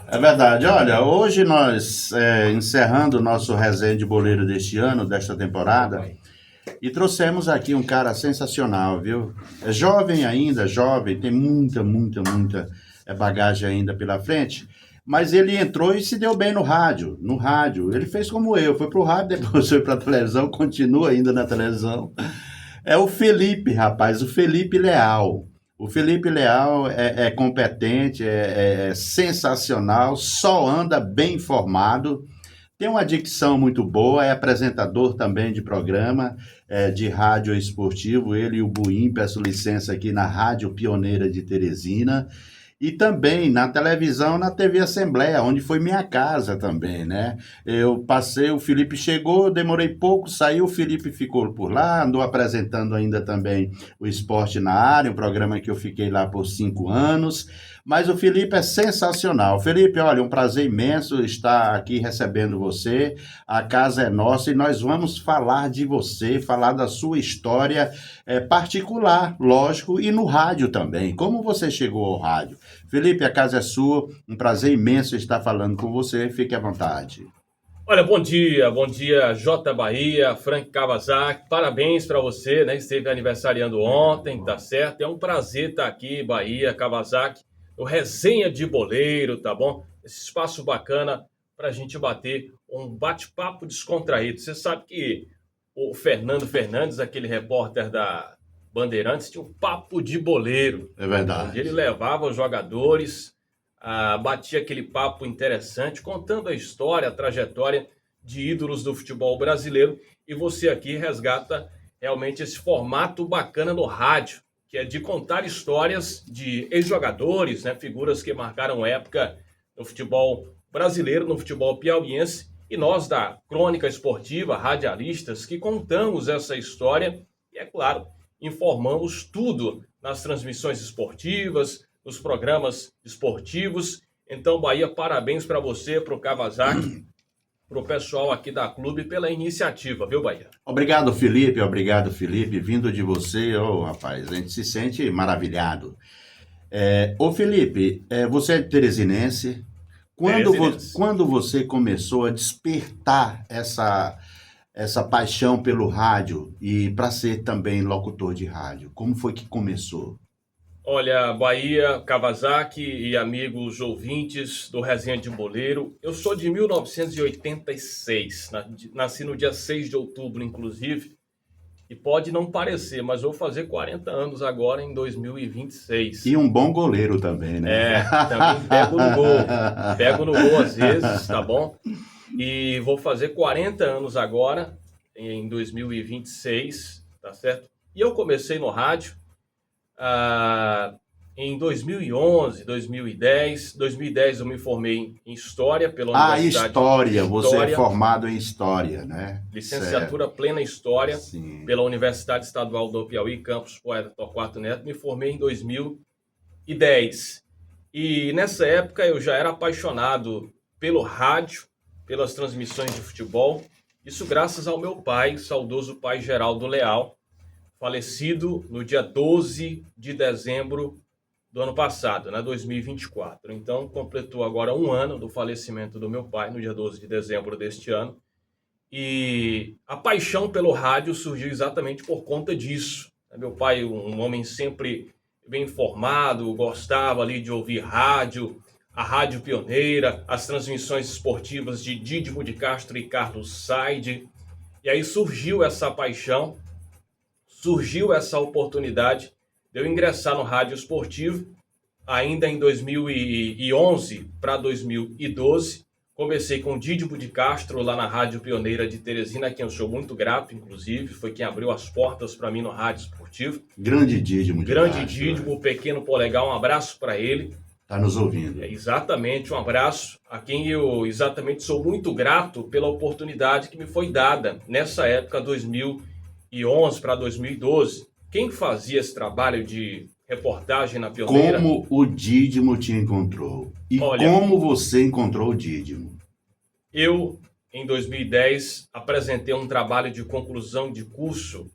É verdade. Olha, hoje nós encerrando o nosso resenha de boleiro deste ano, desta temporada, e trouxemos aqui um cara sensacional, viu? É jovem ainda, jovem, tem muita bagagem ainda pela frente, mas ele entrou e se deu bem no rádio, no rádio. Ele fez como eu, foi pro rádio, depois foi pra televisão, continua ainda na televisão. É o Felipe, rapaz, o Felipe Leal. O Felipe Leal é competente, é sensacional, só anda bem informado, tem uma dicção muito boa, é apresentador também de programa de rádio esportivo, ele e o Buim, peço licença aqui na Rádio Pioneira de Teresina, e também na televisão, na TV Assembleia, onde foi minha casa também, né? Eu passei, o Felipe chegou, demorei pouco, saiu, o Felipe ficou por lá, andou apresentando ainda também o Esporte na Área, um programa que eu fiquei lá por 5 anos, mas o Felipe é sensacional. Felipe, olha, um prazer imenso estar aqui recebendo você. A casa é nossa e nós vamos falar de você, falar da sua história particular, lógico, e no rádio também. Como você chegou ao rádio? Felipe, a casa é sua. Um prazer imenso estar falando com você. Fique à vontade. Olha, bom dia J Bahia, Frank Kawasaki, parabéns para você, né? Esteve aniversariando ontem, tá certo? É um prazer estar aqui, Bahia, Kawasaki, no Resenha de Boleiro, tá bom? Esse espaço bacana para a gente bater um bate-papo descontraído. Você sabe que o Fernando Fernandes, aquele repórter da Bandeirantes, tinha um papo de boleiro, É onde ele verdade. levava os jogadores, batia aquele papo interessante, contando a história, a trajetória de ídolos do futebol brasileiro. E você aqui resgata realmente esse formato bacana no rádio, que é de contar histórias de ex-jogadores, né, figuras que marcaram época no futebol brasileiro, no futebol piauiense, e nós da Crônica Esportiva, radialistas, que contamos essa história e, é claro, informamos tudo nas transmissões esportivas, nos programas esportivos. Então, Bahia, parabéns para você, para o Kawasaki, para o pessoal aqui da clube pela iniciativa, viu, Bahia? Obrigado, Felipe. Obrigado, Felipe. Vindo de você, rapaz, a gente se sente maravilhado. Ô, Felipe, você é teresinense. Teresinense. Quando você começou a despertar essa paixão pelo rádio e para ser também locutor de rádio? Como foi que começou? Olha, Bahia, Kawasaki e amigos ouvintes do Resenha de Boleiro, eu sou de 1986, nasci no dia 6 de outubro, inclusive, e pode não parecer, mas vou fazer 40 anos agora em E 2026. um bom goleiro também, né? Também pego no gol às vezes, tá bom? E vou fazer 40 anos agora, em 2026, tá certo? E eu comecei no rádio ah, em 2011, 2010. 2010 eu me formei em História pela Ah, Universidade de história. Você é Vitória, formado em história, né? Certo. licenciatura plena em História Sim. pela Universidade Estadual do Piauí, campus Poeta Torquato Neto. Me formei em 2010. E nessa época eu já era apaixonado pelo rádio, pelas transmissões de futebol. Isso graças ao meu pai, saudoso pai Geraldo Leal, falecido no dia 12 de dezembro do ano passado, né, 2024. Então, completou agora um ano do falecimento do meu pai, no dia 12 de dezembro deste ano. E a paixão pelo rádio surgiu exatamente por conta disso. Meu pai, um homem sempre bem informado, gostava ali de ouvir rádio, a Rádio Pioneira, as transmissões esportivas de Dídimo de Castro e Carlos Said. E aí surgiu essa paixão, surgiu essa oportunidade de eu ingressar no rádio esportivo ainda em 2011 para 2012. Comecei com o Dídimo de Castro lá na Rádio Pioneira de Teresina, a quem eu sou muito grato, inclusive. Foi quem abriu as portas para mim no rádio esportivo. Grande Dídimo de Grande Castro. Dídimo, o pequeno polegar, um abraço para ele. Está nos ouvindo. Exatamente, um abraço a quem eu exatamente sou muito grato pela oportunidade que me foi dada nessa época, 2011 para 2012. Quem fazia esse trabalho de reportagem na Pioneira? Como o Dídimo te encontrou? E Olha, como você encontrou o Dídimo? eu, em 2010, apresentei um trabalho de conclusão de curso,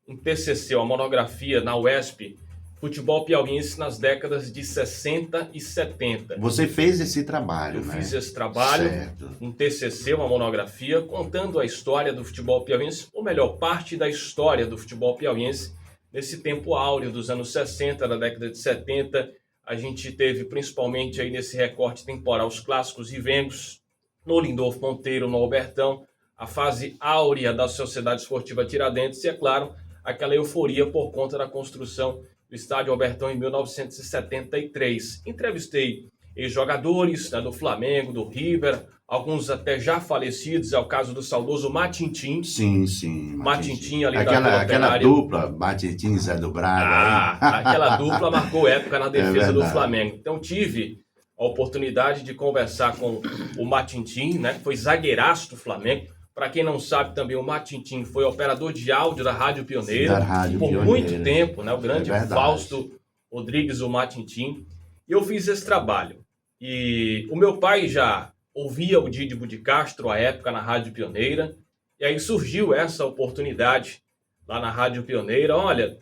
um TCC, uma monografia na UESP, futebol piauiense nas décadas de 60 e 70. Você fez esse trabalho, Eu né? fiz esse trabalho, Certo. um TCC, uma monografia, contando a história do futebol piauiense, ou melhor, parte da história do futebol piauiense, nesse tempo áureo dos anos 60, da década de 70. A gente teve, principalmente aí nesse recorte temporal, os clássicos Ivengos, no Lindolfo Monteiro, no Albertão, a fase áurea da Sociedade Esportiva Tiradentes e, é claro, aquela euforia por conta da construção do Estádio Albertão em 1973. Entrevistei ex-jogadores, né, do Flamengo, do River, alguns até já falecidos, é o caso do saudoso Matintim. Sim, sim. Matintim ali da aquela, Vila aquela Operária. dupla, Matintim e Zé do Braga. hein? Aquela dupla marcou época na defesa do verdade. Flamengo. Então tive a oportunidade de conversar com o Matintim, né? Foi zagueiraço do Flamengo. Para quem não sabe também, o Matintim foi operador de áudio da Rádio Pioneira Da Rádio por Pioneira. muito tempo, né? O grande É verdade. Fausto Rodrigues, o Matintim. E eu fiz esse trabalho. E o meu pai já ouvia o Dídimo de Castro à época na Rádio Pioneira. E aí surgiu essa oportunidade lá na Rádio Pioneira. Olha,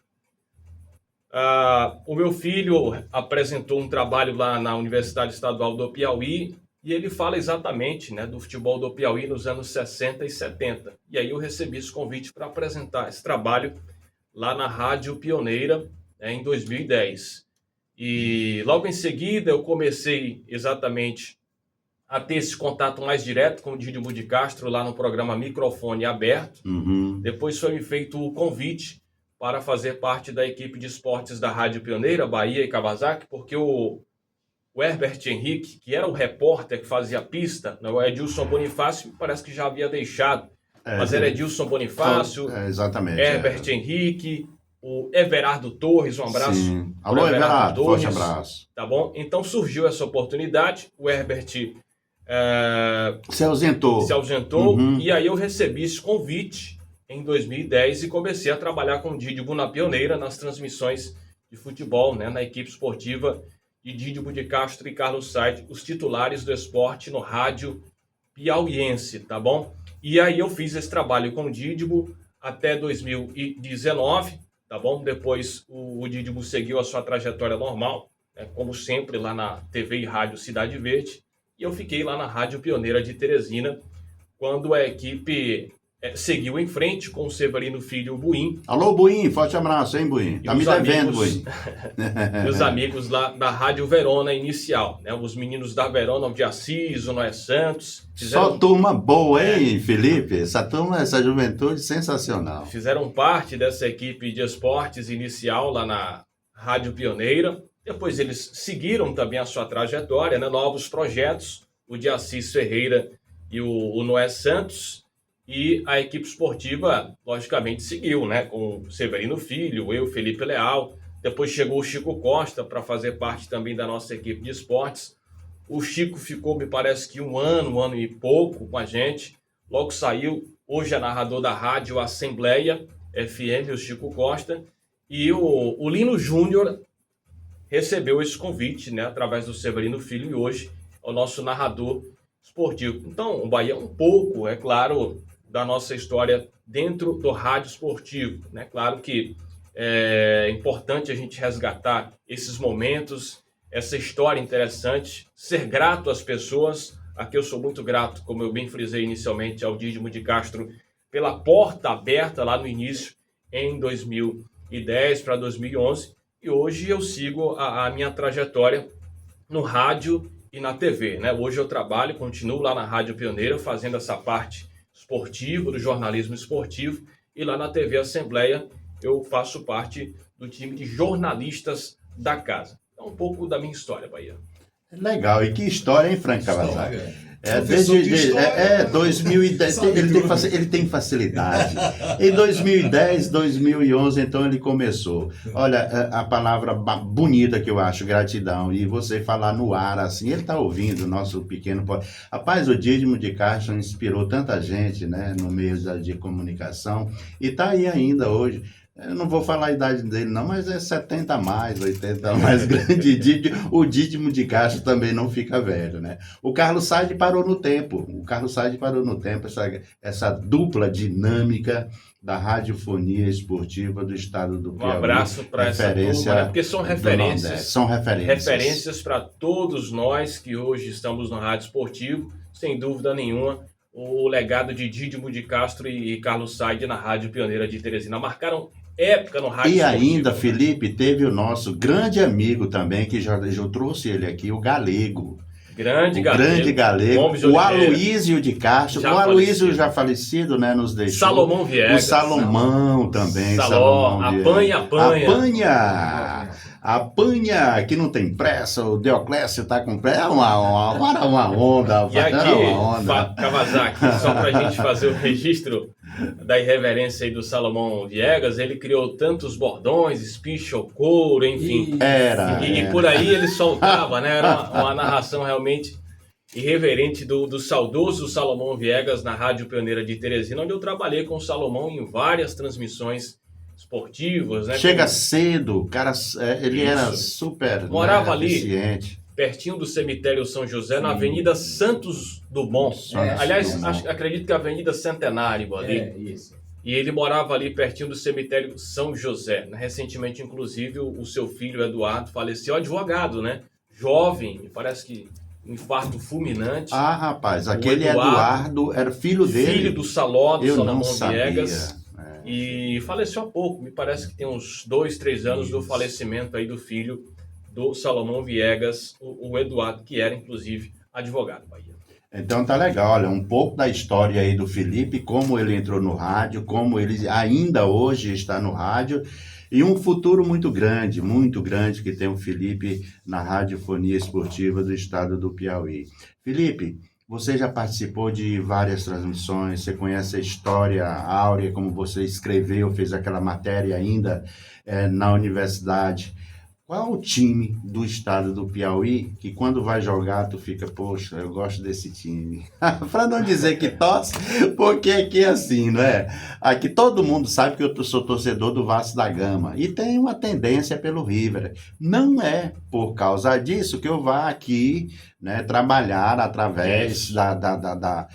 o meu filho apresentou um trabalho lá na Universidade Estadual do Piauí e ele fala exatamente, né, do futebol do Piauí nos anos 60 e 70. E aí eu recebi esse convite para apresentar esse trabalho lá na Rádio Pioneira, né, em 2010. E logo em seguida eu comecei exatamente a ter esse contato mais direto com o Dídimo de Castro lá no programa Microfone Aberto. Uhum. Depois foi me feito o convite para fazer parte da equipe de esportes da Rádio Pioneira, Bahia e Kawasaki, porque o Herbert Henrique, que era o repórter que fazia a pista, né, o Edilson Bonifácio, parece que já havia deixado. Mas era Edilson Bonifácio, exatamente. Herbert Henrique, o Everardo Torres, um abraço. Sim. pro Alô, Everardo, Torres, forte abraço. Tá bom? Então surgiu essa oportunidade, o Herbert Se ausentou. se ausentou, Uhum. e aí eu recebi esse convite em 2010 e comecei a trabalhar com o Dídimo na Pioneira, nas transmissões de futebol, né, na equipe esportiva de Dídimo de Castro e Carlos Said, os titulares do esporte no rádio piauiense, tá bom? E aí eu fiz esse trabalho com o Dídimo até 2019, tá bom? Depois o Dídimo seguiu a sua trajetória normal, né, como sempre, lá na TV e Rádio Cidade Verde, e eu fiquei lá na Rádio Pioneira de Teresina, quando a equipe seguiu em frente com o Severino Filho Buim. Alô, Buim, forte abraço, hein, Buim? Tá me devendo, Buim. Meus amigos lá da Rádio Verona inicial, né? Os meninos da Verona, o de Assis, o Noé Santos. Só turma boa, hein, Felipe? Essa juventude sensacional. Fizeram parte dessa equipe de esportes inicial lá na Rádio Pioneira. Depois eles seguiram também a sua trajetória, né? Novos projetos, o de Assis Ferreira e o Noé Santos. E a equipe esportiva, logicamente, seguiu, né? Com o Severino Filho, eu, Felipe Leal. Depois chegou o Chico Costa para fazer parte também da nossa equipe de esportes. O Chico ficou, me parece que um ano e pouco com a gente. Logo saiu, hoje é narrador da rádio Assembleia FM, o Chico Costa. E o Lino Júnior recebeu esse convite, né? Através do Severino Filho, e hoje é o nosso narrador esportivo. Então, o Bahia é um pouco, é claro, da nossa história dentro do rádio esportivo, né? Claro que é importante a gente resgatar esses momentos, essa história interessante, ser grato às pessoas. Aqui eu sou muito grato, como eu bem frisei inicialmente, ao Dídimo de Castro pela porta aberta lá no início, em 2010 para 2011, e hoje eu sigo a minha trajetória no rádio e na TV, né? Hoje eu continuo lá na Rádio Pioneira, fazendo essa parte esportiva, do jornalismo esportivo, e lá na TV Assembleia eu faço parte do time de jornalistas da casa. É um pouco da minha história, Bahia. Legal, e que história, hein, Frank Kawasaki? Professor de história. 2010, ele tem facilidade. Em 2010, 2011, então ele começou. Olha, a palavra bonita que eu acho, gratidão, e você falar no ar assim, ele está ouvindo o nosso pequeno... Rapaz, o Dídimo de Castro inspirou tanta gente, né, no meio de comunicação, e está aí ainda hoje. Eu não vou falar a idade dele não, mas é 70 a mais, 80 a mais grande. O Dídimo de Castro também não fica velho, né? O Carlos Said parou no tempo. Essa dupla dinâmica da radiofonia esportiva do estado do Piauí. Um abraço para essa turma, né? Porque são referências. São referências. Referências para todos nós que hoje estamos no rádio esportivo, sem dúvida nenhuma. O legado de Dídimo de Castro e Carlos Said na Rádio Pioneira de Teresina marcaram época no rádio esportivo. E ainda, Felipe, teve o nosso grande amigo também, que já trouxe ele aqui, o Galego. Grande Galego, o Aloísio de Castro, já o Aloísio falecido. já falecido, né, nos deixou. Salomão Viegas. O Salomão também. Apanha, que não tem pressa, o Deoclésio tá com pressa, é uma onda. E aqui, Kawasaki, só pra gente fazer o registro da irreverência aí do Salomão Viegas, ele criou tantos bordões, espicho, couro, enfim. E por aí ele soltava, né? Era uma narração realmente irreverente do saudoso Salomão Viegas na Rádio Pioneira de Teresina, onde eu trabalhei com o Salomão em várias transmissões esportivas, né? Chega cedo, cara, ele era super morava ali, eficiente. Pertinho do cemitério São José, na Avenida Santos Dumont. Aliás, acredito que a Avenida Centenário ali. Isso. E ele morava ali pertinho do cemitério São José. Recentemente, inclusive, o seu filho Eduardo faleceu, advogado, né? Jovem, me parece que um infarto fulminante. Ah, rapaz, aquele Eduardo era filho dele. Filho do Saló, do Salomão sabia. Viegas. E faleceu há pouco, me parece que tem uns 2, 3 anos do falecimento aí do filho do Salomão Viegas, o Eduardo, que era inclusive advogado, Bahia. Então tá legal, olha, um pouco da história aí do Felipe, como ele entrou no rádio, como ele ainda hoje está no rádio, e um futuro muito grande que tem o Felipe na radiofonia esportiva do estado do Piauí. Felipe, você já participou de várias transmissões, você conhece a história áurea, como você escreveu, fez aquela matéria ainda na universidade. Qual o time do estado do Piauí que quando vai jogar tu fica, poxa, eu gosto desse time? Para não dizer que torce, porque aqui é assim, não é? Aqui todo mundo sabe que eu sou torcedor do Vasco da Gama e tem uma tendência pelo River. Não é por causa disso que eu vá aqui, né, trabalhar através da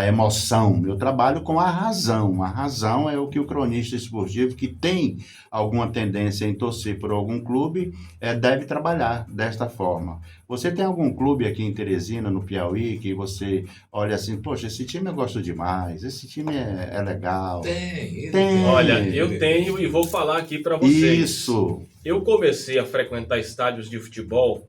emoção. Eu trabalho com a razão. A razão é o que o cronista esportivo que tem alguma tendência em torcer por algum clube deve trabalhar desta forma. Você tem algum clube aqui em Teresina, no Piauí, que você olha assim, poxa, esse time eu gosto demais, esse time é legal? Tem. Olha, eu tenho e vou falar aqui para vocês. Isso. Eu comecei a frequentar estádios de futebol.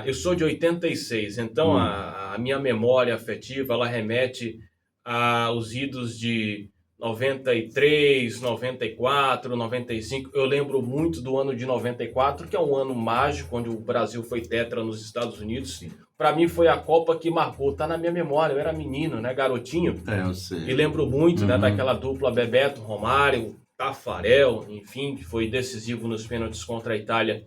Eu sou de 86, então a minha memória afetiva ela remete aos idos de 93, 94, 95. Eu lembro muito do ano de 94, que é um ano mágico, onde o Brasil foi tetra nos Estados Unidos. Para mim foi a Copa que marcou, tá na minha memória, eu era menino, né, garotinho. Eu sei. E lembro muito, né, daquela dupla Bebeto, Romário, Tafarel, enfim, que foi decisivo nos pênaltis contra a Itália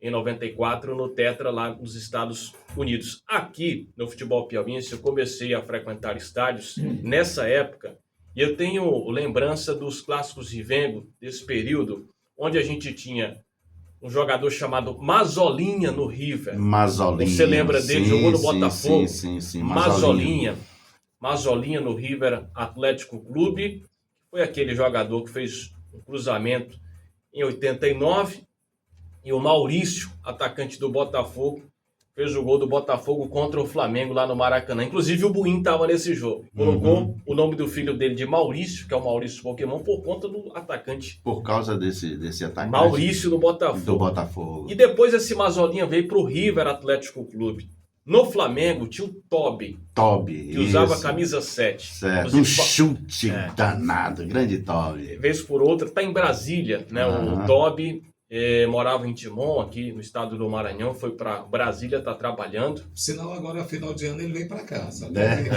em 94, no Tetra, lá nos Estados Unidos. Aqui, no futebol piauiense, eu comecei a frequentar estádios nessa época, e eu tenho lembrança dos clássicos Rivengo, desse período, onde a gente tinha um jogador chamado Mazolinha no River. Mazolinha. Você lembra dele? Jogou no Botafogo. Sim. Mazolinha no River Atlético Clube. Foi aquele jogador que fez um cruzamento em 89. E o Maurício, atacante do Botafogo, fez o gol do Botafogo contra o Flamengo lá no Maracanã. Inclusive o Buim estava nesse jogo. Colocou o nome do filho dele de Maurício, que é o Maurício Pokémon, por conta do atacante. Por causa desse atacante. Maurício do Botafogo. Do Botafogo. E depois esse Mazolinha veio para o River Atlético Clube. No Flamengo tinha o Toby, que usava a camisa 7. Certo, um chute danado, grande Toby. Vez por outra, está em Brasília, né? O Toby morava em Timon, aqui no estado do Maranhão, foi para Brasília, está trabalhando. Senão agora, final de ano, ele vem para cá. Exatamente.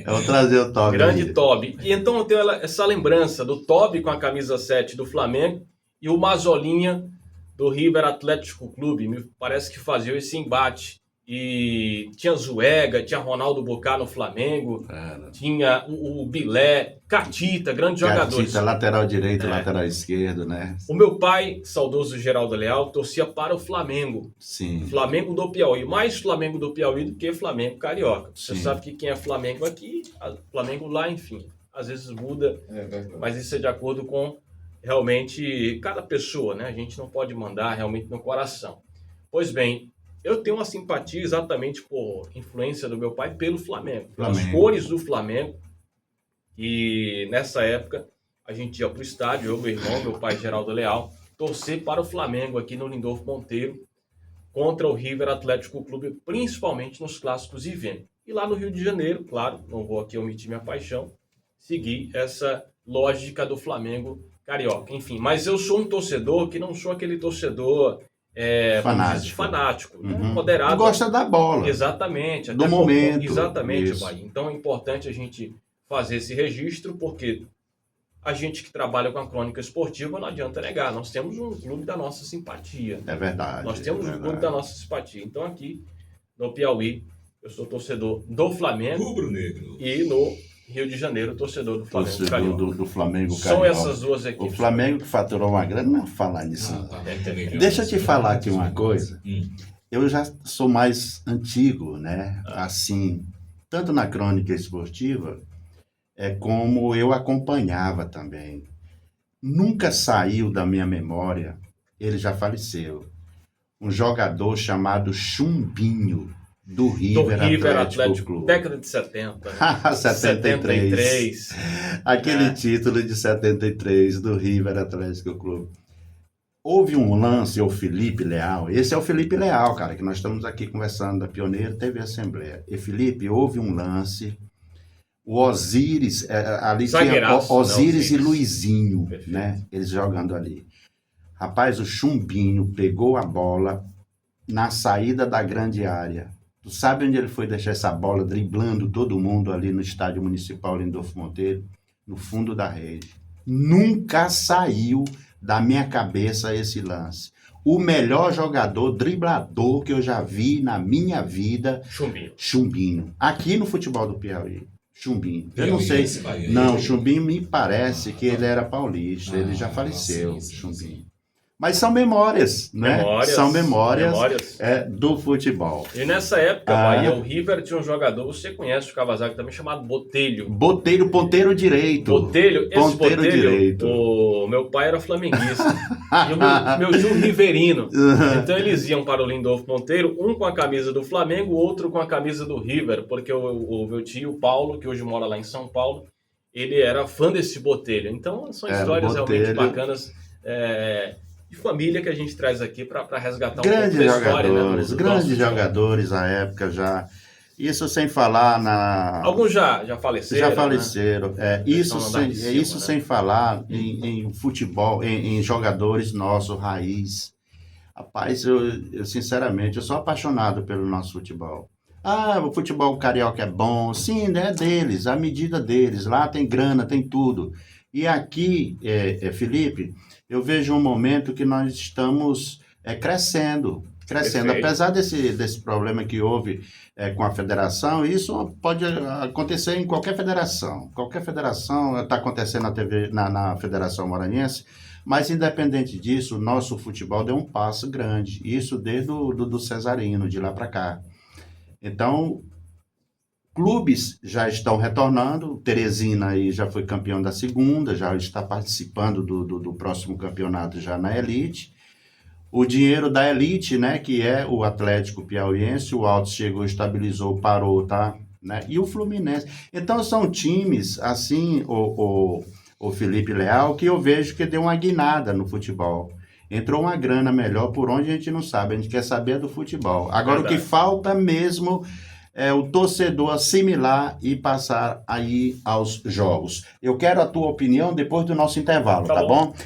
Eu vou trazer o Toby. Grande Toby. E então eu tenho essa lembrança do Toby com a camisa 7 do Flamengo e o Mazolinha do River Atlético Clube. Me parece que fazia esse embate. e tinha Zuega, tinha Ronaldo Bocá no Flamengo, tinha o Bilé, Catita, grandes jogadores. Catita, lateral direito, lateral esquerdo, né? O meu pai, saudoso Geraldo Leal, torcia para o Flamengo. Sim. Flamengo do Piauí. Mais Flamengo do Piauí do que Flamengo carioca. Você Sim. sabe que quem é Flamengo aqui, Flamengo lá, enfim. Às vezes muda, mas isso é de acordo com realmente cada pessoa, né? A gente não pode mandar realmente no coração. Pois bem, eu tenho uma simpatia exatamente por influência do meu pai pelo Flamengo. Pelas cores do Flamengo. E nessa época, a gente ia para o estádio, eu, meu irmão, meu pai Geraldo Leal, torcer para o Flamengo aqui no Lindolfo Monteiro, contra o River Atlético Clube, principalmente nos clássicos e Ivene. E lá no Rio de Janeiro, claro, não vou aqui omitir minha paixão, seguir essa lógica do Flamengo carioca. Enfim, mas eu sou um torcedor que não sou aquele torcedor fanático, né? Moderado. Gosta da bola. Exatamente. Do momento. Exatamente, Bahia. Então é importante a gente fazer esse registro, porque a gente que trabalha com a crônica esportiva não adianta negar. Nós temos um clube da nossa simpatia. É verdade. Nós temos um clube da nossa simpatia. Então aqui no Piauí, eu sou torcedor do Flamengo. Rubro-negro. E no Rio de Janeiro, torcedor do Flamengo. Torcedor do Flamengo São carioca. essas duas equipes. O Flamengo que faturou uma grana, não falar nisso. Deixa eu te falar aqui uma coisa. Eu já sou mais antigo, né? Assim, tanto na crônica esportiva, como eu acompanhava também. Nunca saiu da minha memória, ele já faleceu, um jogador chamado Chumbinho, do River Atlético Clube. Década de 70. Né? 73. Aquele título de 73 do River Atlético Clube. Houve um lance, o Felipe Leal. Esse é o Felipe Leal, cara, que nós estamos aqui conversando da Pioneiro TV Assembleia. E Felipe, houve um lance. O Osíris, ali tinha Osíris e Luizinho, perfeito, né? Eles jogando ali. Rapaz, o Chumbinho pegou a bola na saída da grande área. Tu sabe onde ele foi deixar essa bola driblando todo mundo ali no estádio municipal Lindolfo Monteiro? No fundo da rede. Nunca saiu da minha cabeça esse lance. O melhor jogador driblador que eu já vi na minha vida. Chumbinho. Aqui no futebol do Piauí. Chumbinho. Eu não sei. Não, Chumbinho me parece que ele era paulista. Ele já faleceu, Chumbinho. Mas são memórias, né? São memórias. Do futebol. E nessa época, Bahia, o River tinha um jogador, você conhece o Kawasaki também, chamado Botelho. Botelho, ponteiro direito. Botelho, esse ponteiro direito. O meu pai era flamenguista. E o meu tio riverino. Então eles iam para o Lindolfo Monteiro, um com a camisa do Flamengo, o outro com a camisa do River, porque o meu tio, Paulo, que hoje mora lá em São Paulo, ele era fã desse Botelho. Então são histórias realmente bacanas. De família que a gente traz aqui para resgatar grandes pouco da história, jogadores, grandes jogadores à época já. Isso sem falar na... Alguns já faleceram. Já faleceram. Né? Isso né? sem falar em futebol, em jogadores nossos, raiz. Rapaz, eu sinceramente, eu sou apaixonado pelo nosso futebol. O futebol carioca é bom. Sim, é deles, a medida deles. Lá tem grana, tem tudo. E aqui, Felipe, eu vejo um momento que nós estamos crescendo. Perfeito. Apesar desse problema que houve com a federação, isso pode acontecer em qualquer federação. Qualquer federação está acontecendo na Federação Maranhense, mas independente disso, o nosso futebol deu um passo grande. Isso desde do Cesarino, de lá para cá. Então, clubes já estão retornando. Teresina aí já foi campeão da segunda, já está participando do próximo campeonato já na elite. O dinheiro da elite, né, que é o Atlético Piauiense, o Altos chegou, estabilizou, parou, tá? Né? E o Fluminense. Então são times, assim, o Felipe Leal, que eu vejo que deu uma guinada no futebol. Entrou uma grana melhor, por onde a gente não sabe, a gente quer saber do futebol. Agora, o que falta mesmo é o torcedor assimilar e passar aí aos jogos. Eu quero a tua opinião depois do nosso intervalo, tá bom?